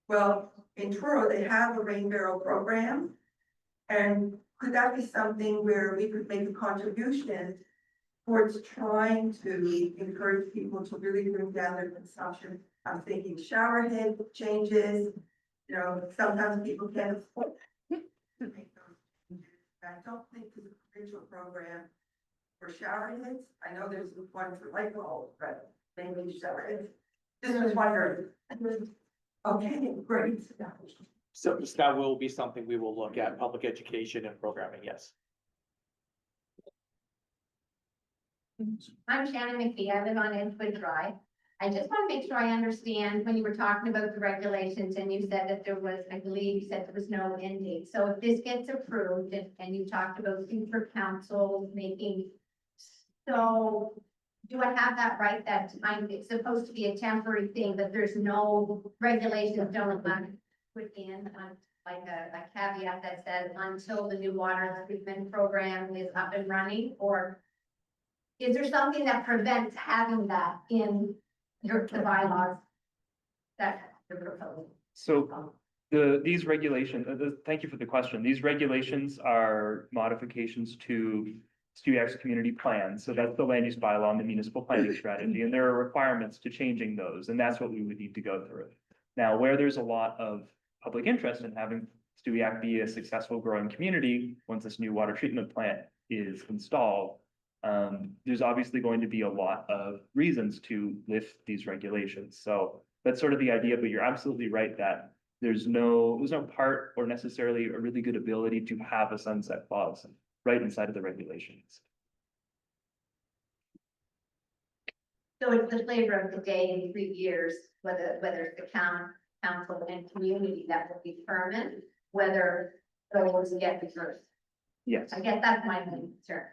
Well, in Truro, they have a rain barrel program. And could that be something where we could make a contribution towards trying to encourage people to really bring down their consumption? I'm thinking shower head changes, you know, sometimes people can't afford to make those changes. I don't think there's a provincial program for shower heads. I know there's one for light bulbs, but mainly shower heads. Just was wondering. Okay, great. So that will be something we will look at, public education and programming, yes. I'm Shannon McPhee. I live on Edgewood Drive. I just want to make sure I understand when you were talking about the regulations and you said that there was, I believe you said there was no end date. So if this gets approved and you talked about future councils making, so do I have that right? That it's supposed to be a temporary thing, but there's no regulations don't allow within like a caveat that says until the new water treatment program is up and running? Or is there something that prevents having that in the bylaws that you're proposing? So these regulations, thank you for the question. These regulations are modifications to Stewiac's community plan. So that's the land use bylaw and the municipal planning strategy, and there are requirements to changing those, and that's what we would need to go through. Now, where there's a lot of public interest in having Stewiac be a successful growing community, once this new water treatment plant is installed, there's obviously going to be a lot of reasons to lift these regulations. So that's sort of the idea, but you're absolutely right that there's no part or necessarily a really good ability to have a sunset clause right inside of the regulations. So it's the flavor of the day in 3 years, whether it's the council and community that will determine whether those get reversed. Yes. I guess that's my main concern.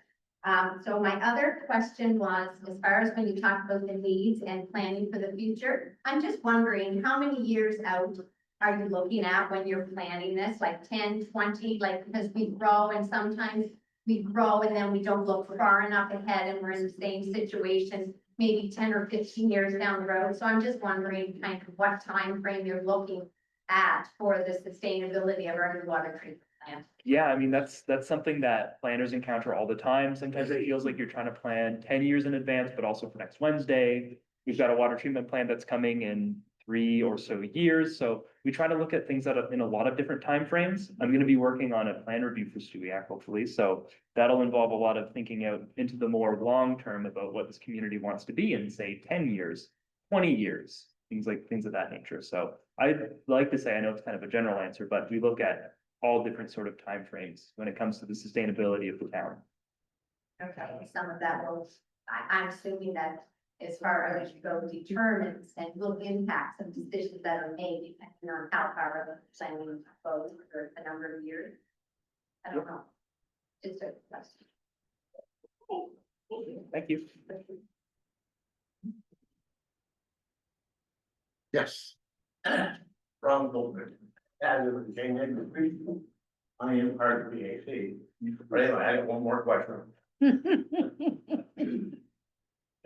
So my other question was, as far as when you talk about the needs and planning for the future, I'm just wondering, how many years out are you looking at when you're planning this, like 10, 20, like, because we grow and sometimes we grow and then we don't look far enough ahead and we're in the same situation, maybe 10 or 15 years down the road. So I'm just wondering kind of what time frame you're looking at for the sustainability of our water treatment plant. Yeah, I mean, that's something that planners encounter all the time. Sometimes it feels like you're trying to plan 10 years in advance, but also for next Wednesday. We've got a water treatment plant that's coming in 3 or so years. So we try to look at things that are in a lot of different timeframes. I'm going to be working on a plan review for Stewiacke, hopefully. So that'll involve a lot of thinking out into the more long term about what this community wants to be in, say, 10 years, 20 years, things of that nature. So I'd like to say, I know it's kind of a general answer, but we look at all different sort of timeframes when it comes to the sustainability of the town. Okay, some of that will, I'm assuming that as far as you go, determines and will impact some decisions that are made depending on how far the planning goes for a number of years. I don't know. It's a question. Thank you. Yes. From Goldberg, as of Jane Industries, I am part of the AC. But anyway, I have one more question.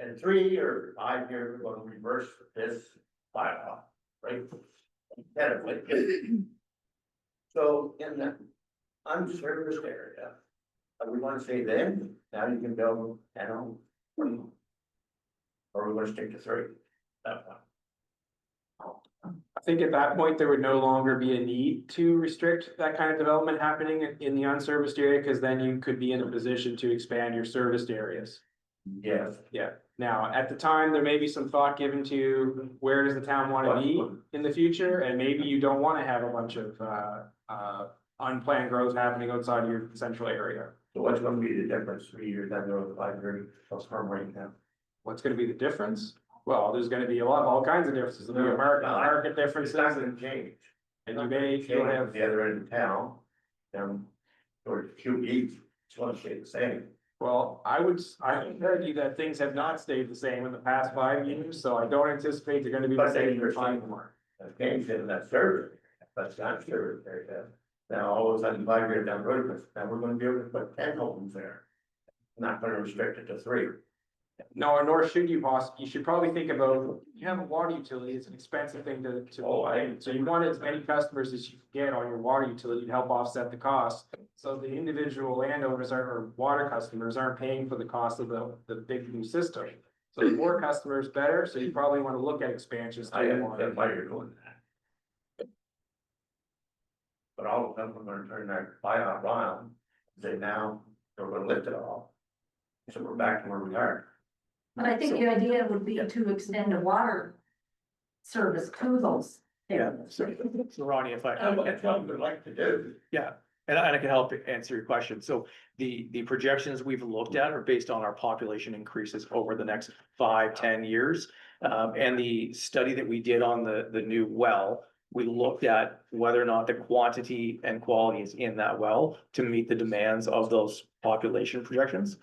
In 3 or 5 years, we're going to reverse this bylaw, right? Tentatively. So in the unserviced area, we want to say then, now you can build 10 homes, 20 homes. Or we want to stick to 3. That's one. I think at that point, there would no longer be a need to restrict that kind of development happening in the unserviced area, because then you could be in a position to expand your serviced areas. Yes. Yeah, now, at the time, there may be some thought given to where does the town want to be in the future, and maybe you don't want to have a bunch of unplanned growth happening outside your central area. So what's going to be the difference 3 years down the road, 5 years, what's from right now? What's going to be the difference? Well, there's going to be all kinds of differences. There'll be market differences, It's not going to change. and you'll have. The other end of town, or QE, it's going to stay the same. Well, I would argue that things have not stayed the same in the past 5 years, so I don't anticipate they're gonna be the But same then in you're 5 saying more. that game's in that service, that's not service area. Now, all of a sudden, 5 years down the road, now we're gonna be able to put 10 homes there. Not gonna restrict it to 3. No, nor should you you should probably think about, you have a water utility, it's an expensive thing to. So you want as many customers as you can get on your water utility to help offset the cost. So the individual landowners or water customers aren't paying for the cost of the big new system. So the more customers, better, so you probably wanna look at expansions. I understand why you're doing that. But all of them are gonna turn their buyout around, say now, we're gonna lift it all. So we're back to where we are. But I think the idea would be to extend a water service to those areas. So Ronnie, if I. That's what we'd like to do. Yeah, and I can help answer your question. So the projections we've looked at are based on our population increases over the next 5, 10 years. And the study that we did on the new well, we looked at whether or not the quantity and quality is in that well to meet the demands of those population projections.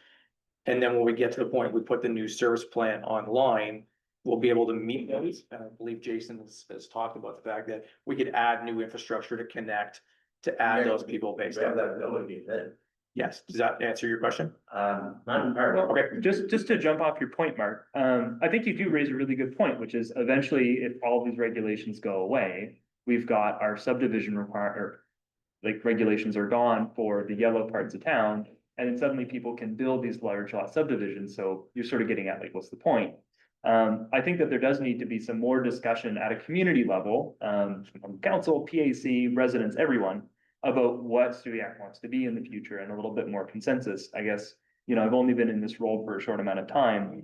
And then when we get to the point, we put the new service plant online, we'll be able to meet those. And I believe Jason has talked about the fact that we could add new infrastructure to connect, to add those people based on that. ability then. Yes, does that answer your question? Not entirely. Okay, Just to jump off your point, Mark, I think you do raise a really good point, which is eventually if all these regulations go away, we've got our subdivision or like regulations are gone for the yellow parts of town, and then suddenly people can build these large lot subdivisions, so you're sort of getting at like, what's the point? I think that there does need to be some more discussion at a community level, from council, PAC, residents, everyone, about what Stewiacke wants to be in the future and a little bit more consensus, I guess. You know, I've only been in this role for a short amount of time,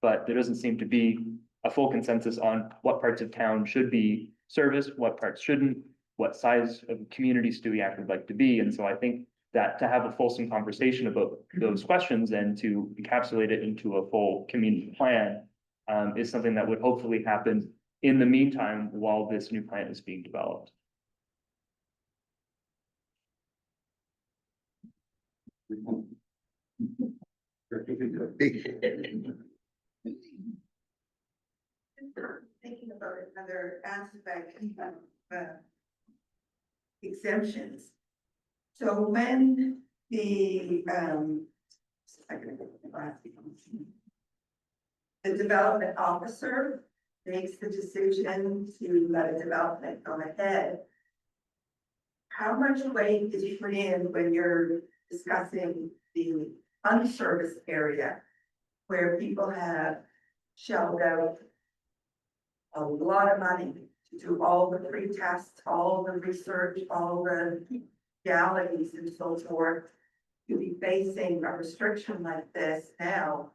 but there doesn't seem to be a full consensus on what parts of town should be serviced, what parts shouldn't, what size of community Stewiacke would like to be. And so I think that to have a fulsome conversation about those questions and to encapsulate it into a full community plan is something that would hopefully happen in the meantime while this new plan is being developed. Thinking about another aspect of exemptions. So when the the development officer makes the decision to let a development go ahead, how much weight did you put in when you're discussing the unserviced area where people have shelled out a lot of money to do all the pre-tests, all the research, all the legalities and so forth, to be facing a restriction like this now,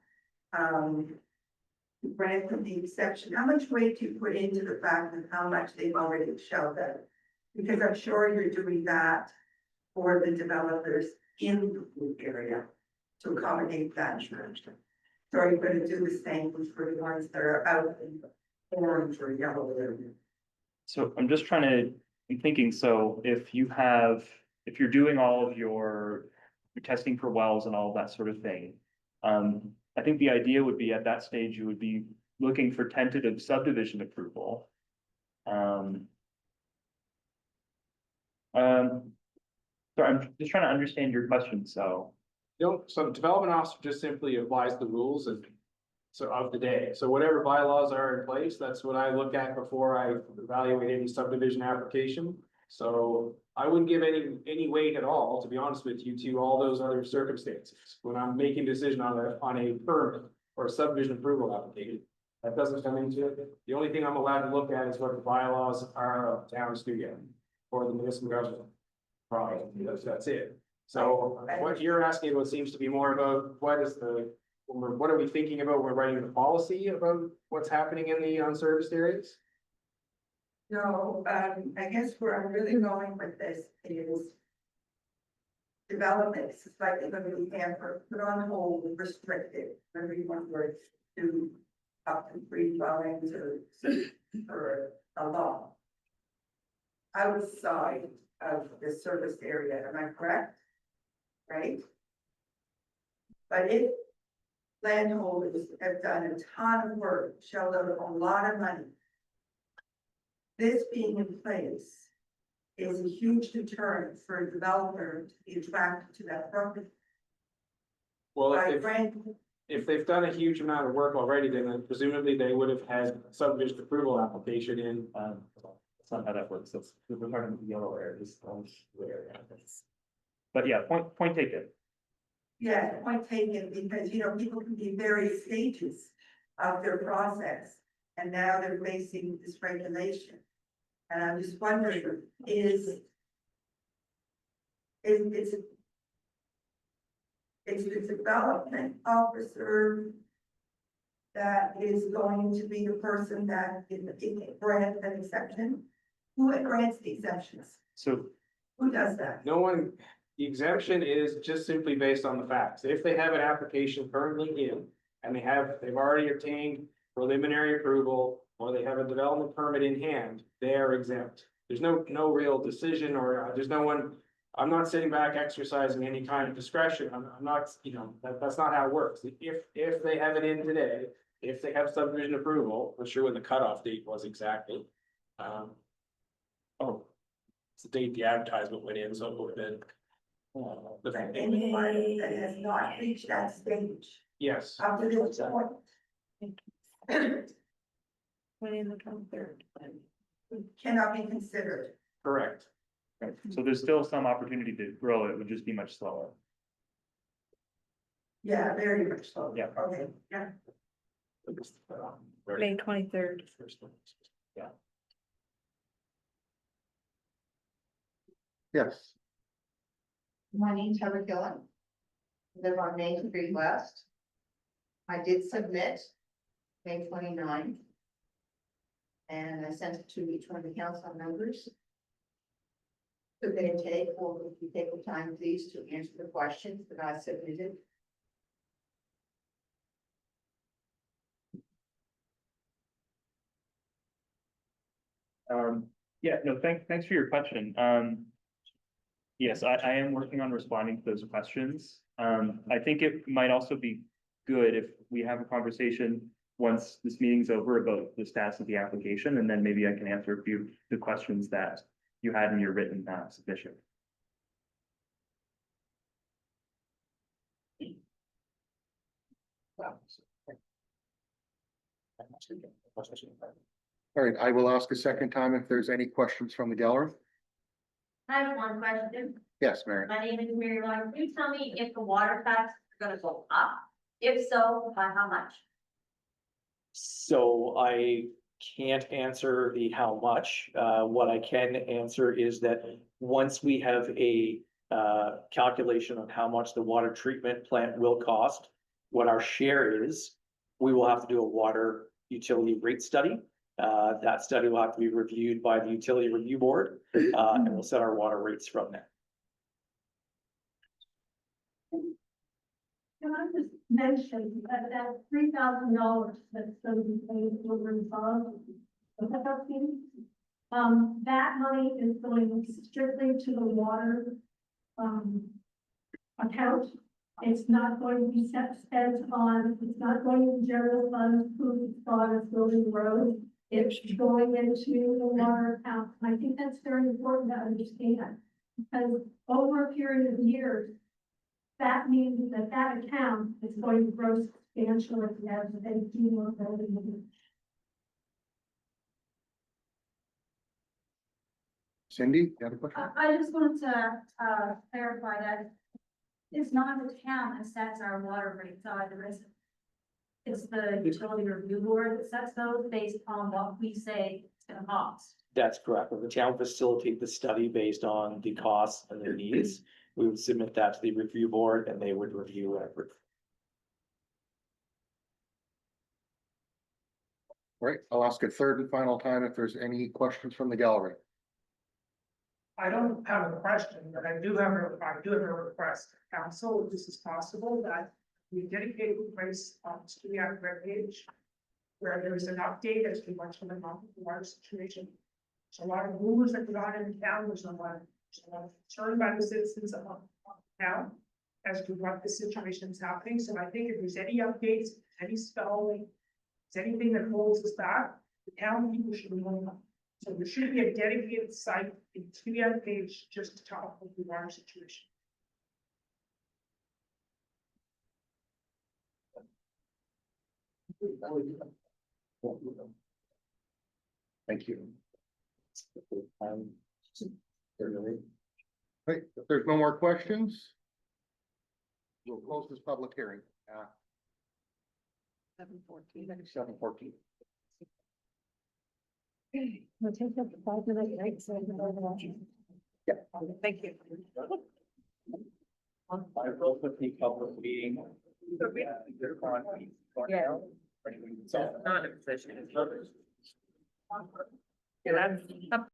grant them the exception, how much weight do you put into the fact of how much they've already shelled out? Because I'm sure you're doing that for the developers in the blue area to accommodate that. So are you gonna do the same for the ones that are out in orange or yellow area? So I'm just trying to, I'm thinking, so if you're doing all of your testing for wells and all of that sort of thing, I think the idea would be at that stage, you would be looking for tentative subdivision approval. So I'm just trying to understand your question, so. So the development officer just simply applies the rules and so of the day. So whatever bylaws are in place, that's what I look at before I evaluate any subdivision application. So I wouldn't give any weight at all, to be honest with you, to all those other circumstances. When I'm making a decision on a permit or a subdivision approval application, that doesn't come into it. The only thing I'm allowed to look at is what the bylaws are of town studio or the municipal government. Right, that's it. So what you're asking about seems to be more about what are we thinking about? We're writing the policy about what's happening in the unserviced areas? No, I guess where I'm really going with this is development is likely going to be hampered, put on hold, restricted, whatever you want words to up to 3 dwellings or a law. Outside of the service area, am I correct? Right? But if landholders have done a ton of work, shelled out a lot of money, this being in place is a huge deterrent for a developer to be attracted to that property. Well, By if granting, if they've done a huge amount of work already, then presumably they would have had subdivision approval application in. That's not how that works, that's, we're talking about the yellow areas. But yeah, point taken. yeah, point taken, because, you know, people can be various stages of their process, and now they're facing this regulation. And I'm just wondering, is the development officer that is going to be the person that grants an exception? Who grants the exceptions? So Who does that? No one, the exemption is just simply based on the facts. If they have an application currently in and they've already obtained preliminary approval or they have a development permit in hand, they are exempt. There's no real decision or there's no one, I'm not sitting back exercising any kind of discretion. I'm not, you know, that's not how it works. If they have it in today if they have subdivision approval, I'm sure when the cutoff date was exactly. Oh, it's the date the advertisement went in, so it would have been. Anybody that has not reached that stage Yes. up to this point. When in the 23rd. Cannot be considered. Correct. Right, so there's still some opportunity to grow, it would just be much slower. Yeah, very much so. Yeah. Okay, yeah. May 23rd. Yes, My name's Heather Gillen. Live on Main Street West. I did submit May 29th. And I sent it to each one of the council members. Could they take, or would you take the time, please, to answer the questions that I submitted? Yeah, no, thanks for your question. Yes, I am working on responding to those questions. I think it might also be good if we have a conversation once this meeting's over about the status of the application, and then maybe I can answer a few of the questions that you had in your written submission. all right, I will ask a second time if there's any questions from the gallery. I have one question. Yes, Mary. My name is Mary Long. Can you tell me if the water tax is gonna go up? If so, by how much? So I can't answer the how much. What I can answer is that once we have a calculation of how much the water treatment plant will cost, what our share is, we will have to do a water utility rate study. That study will have to be reviewed by the Utility Review Board, and we'll set our water rates from there. Can I just mention that $3,000 that's going to be paid over and above the hookup fee? That money is going strictly to the water, account. It's not going to be spent on, it's not going to general fund, food, funds, building roads. It's going into the water account. And I think that's very important to understand, because over a period of years, that means that that account is going to grow substantially as they do more building. Cindy, you have a question? I just wanted to, clarify that it's not the town that sets our water rates either, is it? It's the utility review board that sets those based on what we say it's gonna cost. That's correct. The town facilitate the study based on the costs and the needs. We would submit that to the review board and they would review everything. All right, I'll ask a third and final time if there's any questions from the gallery. I don't have a question, but I do have a request. Council, if this is possible, that we dedicate a place on the Studiac webpage where there is an update as to what's going on with the water situation. There's a lot of rumors that go on in the town. There's a lot of concern by the citizens of the town as to what the situation is happening. So I think if there's any updates, any stalling, if there's anything that holds us back, the town people should know. So there should be a dedicated site in the Studiac page just to talk about the water situation. Thank you. Right, if there's no more questions, we'll close this public hearing. 7:14. We'll take up a 5-minute break. Yeah. Thank you. I will put the public meeting. Yeah. So. Not a position. Yeah, that's up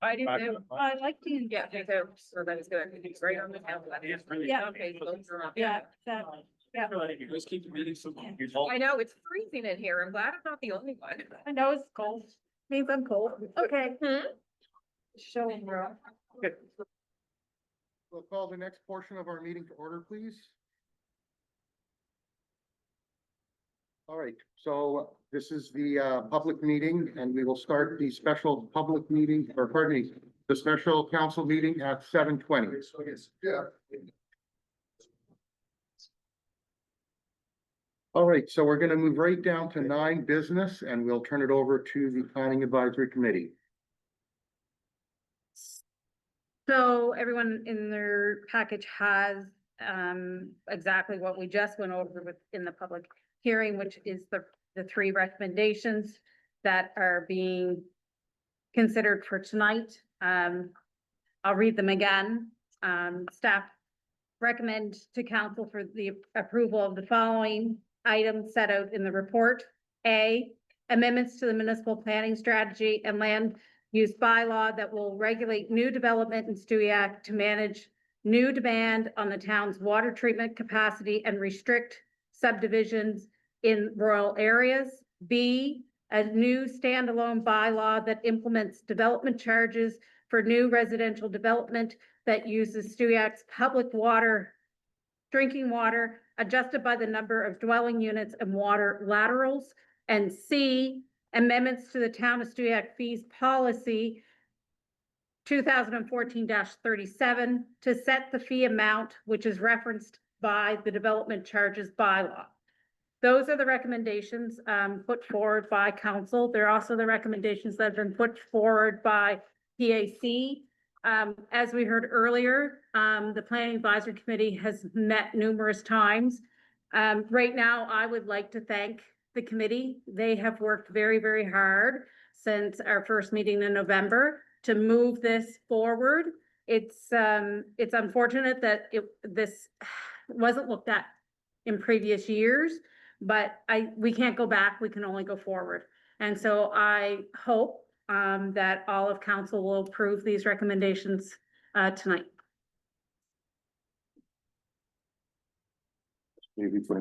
I do Back too. up. I like to, yeah, me too. So that is good. It's right on the town. Yeah, okay. Yeah, that, yeah. You guys keep the meeting so. I know, it's freezing in here. I'm glad I'm not the only one. I know it's cold. Means I'm cold. Okay. Show them, bro. We'll call the next portion of our meeting to order, please. All right, so this is the public meeting, and we will start the special public meeting, or pardon me, the special council meeting at 7:20. So I guess, yeah. All right, so we're gonna move right down to 9 business, and we'll turn it over to the planning advisory committee. So everyone in their package has exactly what we just went over with in the public hearing, which is the 3 recommendations that are being considered for tonight. I'll read them again. Staff recommend to council for the approval of the following items set out in the report. A, amendments to the municipal planning strategy and land use bylaw that will regulate new development in Stewiacke to manage new demand on the town's water treatment capacity and restrict subdivisions in rural areas. B, a new standalone bylaw that implements development charges for new residential development that uses Stewiacke's public water, drinking water, adjusted by the number of dwelling units and water laterals. And C, amendments to the town of Stewiacke fees policy 2014-37 to set the fee amount, which is referenced by the development charges bylaw. Those are the recommendations put forward by council. They're also the recommendations that have been put forward by PAC. As we heard earlier, the Planning Advisory Committee has met numerous times. Right now, I would like to thank the committee. They have worked very, very hard since our first meeting in November to move this forward. It's unfortunate that this wasn't looked at in previous years, but we can't go back. We can only go forward. And so I hope that all of council will approve these recommendations tonight.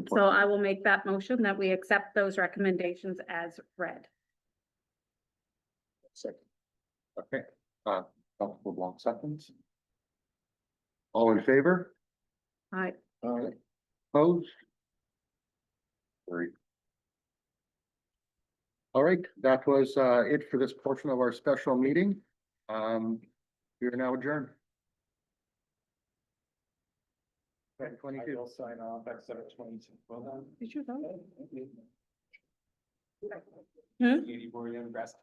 So I will make that motion that we accept those recommendations as read. Second. Okay, Councilor LeBlanc seconds. All in favor? Aye. Opposed? Carried. All right, that was it for this portion of our special meeting. We are now adjourned. I will sign off at 7:22. Well done. Did you vote? Katie Borean, Grass.